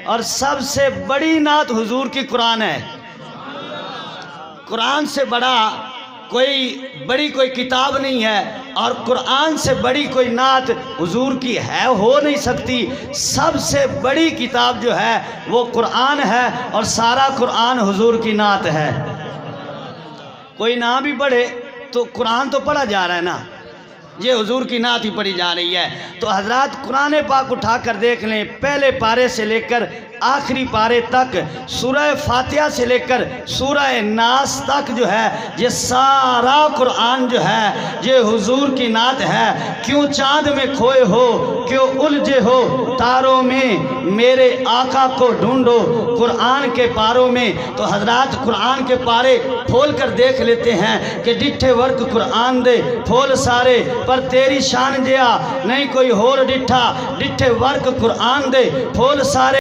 और सबसे बड़ी नात हुजूर की कुरान है। कुरान से बड़ा कोई किताब नहीं है और कुरान से बड़ी कोई नात हुजूर की है हो नहीं सकती। सबसे बड़ी किताब जो है वो कुरान है और सारा कुरान हुजूर की नात है। कोई ना भी पढ़े तो कुरान तो पढ़ा जा रहा है ना, ये हुजूर की नात ही पढ़ी जा रही है। तो हजरात कुरान पाक उठा कर देख लें, पहले पारे से लेकर आखिरी पारे तक, सूरह फातिहा से लेकर सूरह नास तक जो है ये सारा कुरान जो है ये हुजूर की नात है। क्यों चांद में खोए हो, क्यों उलझे हो तारों में, मेरे आका को ढूंढो कुरान के पारों में। तो हजरात कुरान के पारे खोल कर देख लेते हैं कि डिठे वर्क कुरान दे फोल सारे, पर तेरी शान जिया नहीं कोई होर डिठा, डिठे वर्क कुरान दे फोल सारे।